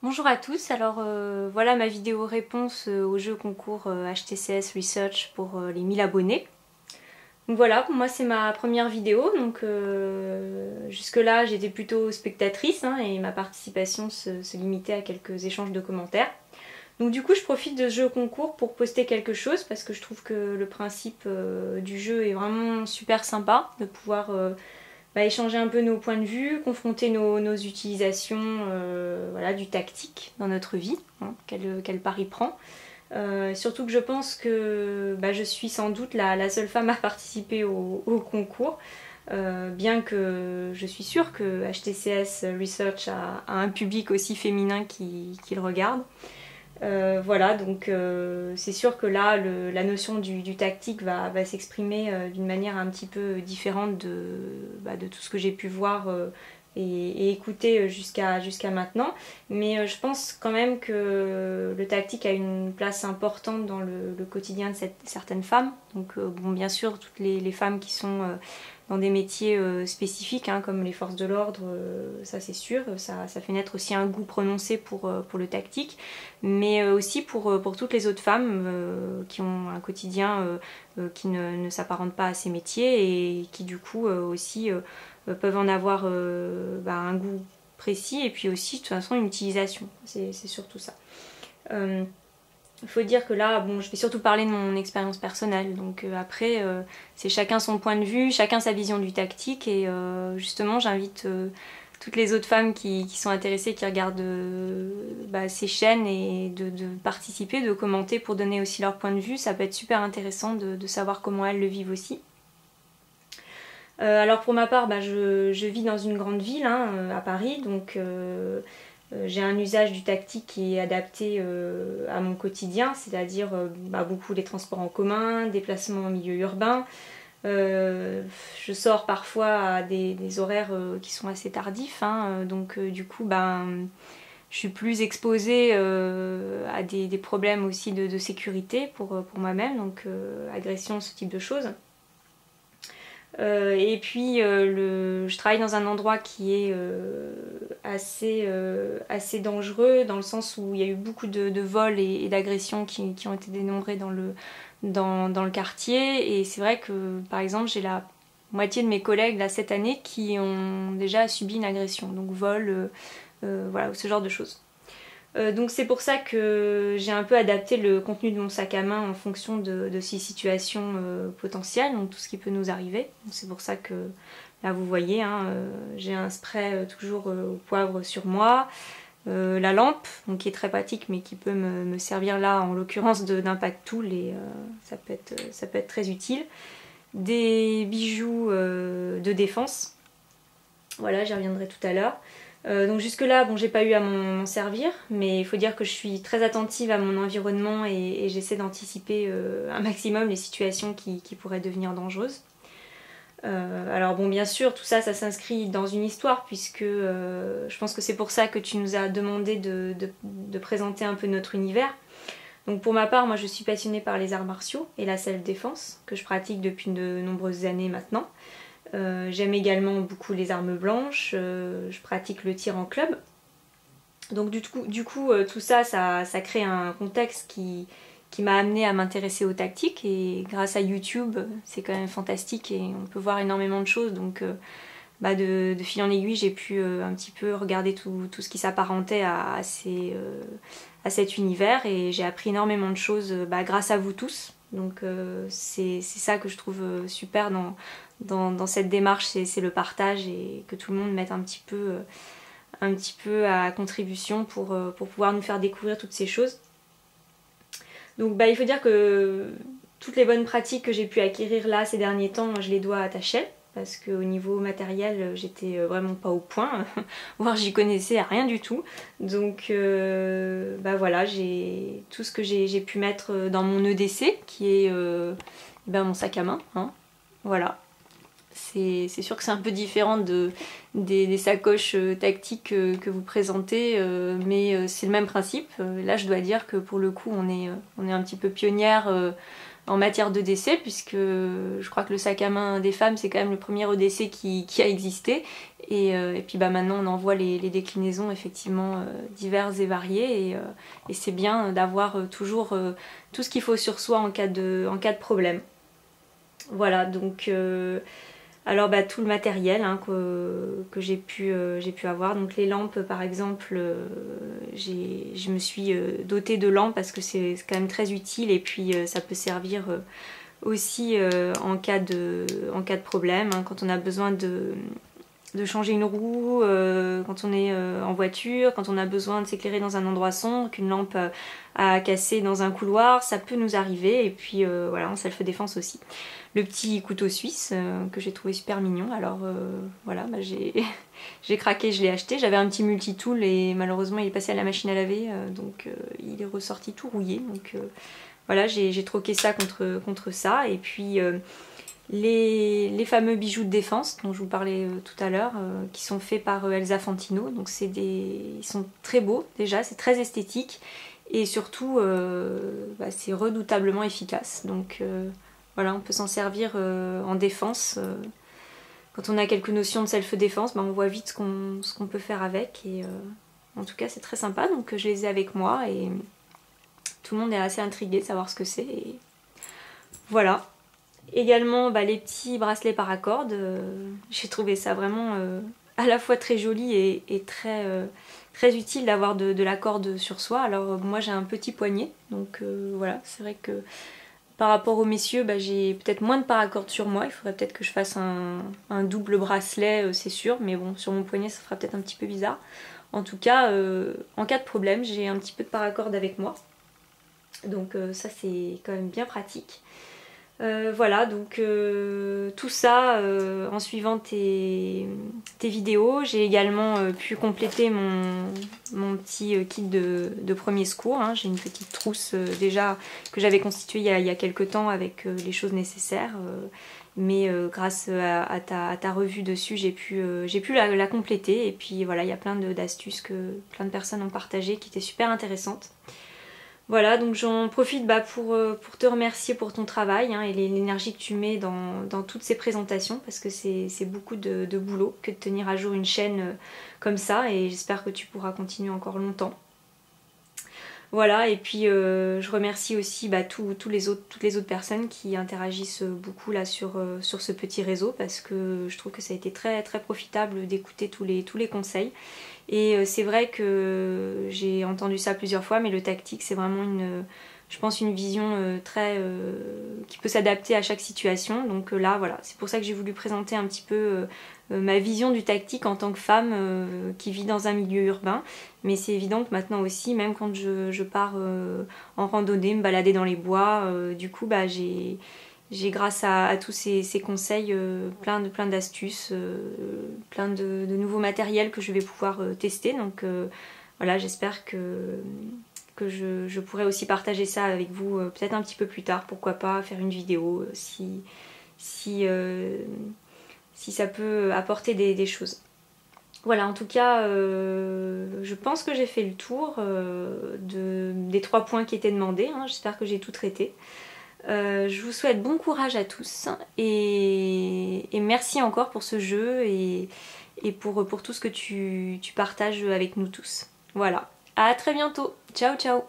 Bonjour à tous, alors voilà ma vidéo réponse au jeu concours HTCS Research pour les 1000 abonnés. Donc voilà, pour moi c'est ma première vidéo, donc jusque là j'étais plutôt spectatrice hein, et ma participation se limitait à quelques échanges de commentaires. Donc du coup je profite de ce jeu concours pour poster quelque chose parce que je trouve que le principe du jeu est vraiment super sympa, de pouvoir échanger un peu nos points de vue, confronter nos utilisations voilà, du tactique dans notre vie, hein, quel pari prend. Surtout que je pense que je suis sans doute la seule femme à participer au concours, bien que je suis sûre que HTCS Research a un public aussi féminin qui le regarde. Voilà, donc c'est sûr que là, la notion du tactique va s'exprimer d'une manière un petit peu différente de tout ce que j'ai pu voir et écouter jusqu'à maintenant. Mais je pense quand même que le tactique a une place importante dans le quotidien de certaines femmes. Donc bon, bien sûr, toutes les femmes qui sont dans des métiers spécifiques hein, comme les forces de l'ordre, ça c'est sûr, ça fait naître aussi un goût prononcé pour le tactique, mais aussi pour toutes les autres femmes qui ont un quotidien qui ne s'apparente pas à ces métiers et qui du coup aussi peuvent en avoir un goût précis et puis aussi de toute façon une utilisation, c'est surtout ça. Il faut dire que là, bon, je vais surtout parler de mon expérience personnelle. Donc après, c'est chacun son point de vue, chacun sa vision du tactique. Et justement, j'invite toutes les autres femmes qui sont intéressées, qui regardent ces chaînes et de participer, de commenter pour donner aussi leur point de vue. Ça peut être super intéressant de savoir comment elles le vivent aussi. Alors pour ma part, je vis dans une grande ville, hein, à Paris, donc j'ai un usage du tactique qui est adapté à mon quotidien, c'est-à-dire beaucoup les transports en commun, déplacements en milieu urbain. Je sors parfois à des horaires qui sont assez tardifs, hein, donc du coup je suis plus exposée à des problèmes aussi de sécurité pour moi-même, donc agression, ce type de choses. Et puis je travaille dans un endroit qui est assez dangereux dans le sens où il y a eu beaucoup de vols et d'agressions qui ont été dénombrés dans le quartier. Et c'est vrai que par exemple j'ai la moitié de mes collègues là, cette année qui ont déjà subi une agression, donc vol, voilà, ce genre de choses. Donc c'est pour ça que j'ai un peu adapté le contenu de mon sac à main en fonction de ces situations potentielles, donc tout ce qui peut nous arriver. C'est pour ça que là vous voyez, hein, j'ai un spray toujours au poivre sur moi, la lampe, donc qui est très pratique mais qui peut me servir là en l'occurrence d'impact tool et ça peut être très utile. Des bijoux de défense, voilà, j'y reviendrai tout à l'heure. Donc jusque là, bon, j'ai pas eu à m'en servir, mais il faut dire que je suis très attentive à mon environnement et j'essaie d'anticiper un maximum les situations qui pourraient devenir dangereuses. Alors bon, bien sûr, tout ça, ça s'inscrit dans une histoire puisque je pense que c'est pour ça que tu nous as demandé de présenter un peu notre univers. Donc pour ma part, moi je suis passionnée par les arts martiaux et la self-défense que je pratique depuis de nombreuses années maintenant. J'aime également beaucoup les armes blanches, je pratique le tir en club. Donc du coup tout ça, ça crée un contexte qui m'a amené à m'intéresser aux tactiques et grâce à YouTube, c'est quand même fantastique et on peut voir énormément de choses. Donc de fil en aiguille, j'ai pu un petit peu regarder tout ce qui s'apparentait à cet univers et j'ai appris énormément de choses grâce à vous tous. Donc c'est ça que je trouve super dans cette démarche, c'est le partage et que tout le monde mette un petit peu à contribution pour pouvoir nous faire découvrir toutes ces choses. Donc il faut dire que toutes les bonnes pratiques que j'ai pu acquérir là ces derniers temps, je les dois à Tachel, parce qu'au niveau matériel, j'étais vraiment pas au point, voire j'y connaissais rien du tout. Donc voilà, j'ai tout ce que j'ai pu mettre dans mon EDC, qui est mon sac à main. Hein. Voilà. C'est sûr que c'est un peu différent des sacoches tactiques que vous présentez, mais c'est le même principe. Là, je dois dire que pour le coup, on est un petit peu pionnière en matière d'EDC, puisque je crois que le sac à main des femmes c'est quand même le premier EDC qui a existé. Et puis maintenant on en voit les déclinaisons effectivement diverses et variées, et c'est bien d'avoir toujours tout ce qu'il faut sur soi en cas de problème. Voilà, donc alors tout le matériel que j'ai pu avoir, donc les lampes par exemple, je me suis dotée de lampes parce que c'est quand même très utile, et puis ça peut servir aussi en cas de problème, quand on a besoin de changer une roue, quand on est en voiture, quand on a besoin de s'éclairer dans un endroit sombre, qu'une lampe a cassé dans un couloir, ça peut nous arriver. Et puis voilà, en self-défense aussi. Le petit couteau suisse que j'ai trouvé super mignon, alors voilà, j'ai craqué, je l'ai acheté. J'avais un petit multitool et malheureusement il est passé à la machine à laver, donc il est ressorti tout rouillé. Donc voilà, j'ai troqué ça contre ça. Et puis les fameux bijoux de défense dont je vous parlais tout à l'heure, qui sont faits par Elsa Fantino. Donc ils sont très beaux déjà, c'est très esthétique, et surtout c'est redoutablement efficace. Donc voilà, on peut s'en servir en défense. Quand on a quelques notions de self-défense, on voit vite ce qu'on peut faire avec, et en tout cas c'est très sympa. Donc je les ai avec moi et tout le monde est assez intrigué de savoir ce que c'est, et voilà. Également les petits bracelets paracorde, j'ai trouvé ça vraiment à la fois très joli et très utile d'avoir de la corde sur soi. Alors moi j'ai un petit poignet, donc voilà, c'est vrai que par rapport aux messieurs, j'ai peut-être moins de paracorde sur moi. Il faudrait peut-être que je fasse un double bracelet, c'est sûr, mais bon, sur mon poignet ça fera peut-être un petit peu bizarre. En tout cas, en cas de problème, j'ai un petit peu de paracorde avec moi, donc ça c'est quand même bien pratique. Voilà, donc tout ça en suivant tes vidéos. J'ai également pu compléter mon petit kit de premier secours. J'ai une petite trousse déjà que j'avais constituée il y a quelques temps avec les choses nécessaires. Mais grâce à ta revue dessus, j'ai pu la compléter. Et puis voilà, il y a plein d'astuces que plein de personnes ont partagées qui étaient super intéressantes. Voilà, donc j'en profite pour te remercier pour ton travail et l'énergie que tu mets dans toutes ces présentations, parce que c'est beaucoup de boulot que de tenir à jour une chaîne comme ça, et j'espère que tu pourras continuer encore longtemps. Voilà, et puis je remercie aussi toutes les autres personnes qui interagissent beaucoup là sur ce petit réseau, parce que je trouve que ça a été très très profitable d'écouter tous les conseils. Et c'est vrai que j'ai entendu ça plusieurs fois, mais le tactique c'est vraiment je pense une vision qui peut s'adapter à chaque situation. Donc là voilà, c'est pour ça que j'ai voulu présenter un petit peu ma vision du tactique en tant que femme qui vit dans un milieu urbain. Mais c'est évident que maintenant aussi, même quand je pars en randonnée, me balader dans les bois, du coup j'ai grâce à tous ces conseils plein d'astuces, plein de nouveaux matériels que je vais pouvoir tester. Donc voilà, j'espère que je pourrai aussi partager ça avec vous peut-être un petit peu plus tard. Pourquoi pas faire une vidéo si ça peut apporter des choses. Voilà, en tout cas, je pense que j'ai fait le tour des 3 points qui étaient demandés. J'espère que j'ai tout traité. Je vous souhaite bon courage à tous, et merci encore pour ce jeu et pour tout ce que tu partages avec nous tous. Voilà, à très bientôt, ciao ciao.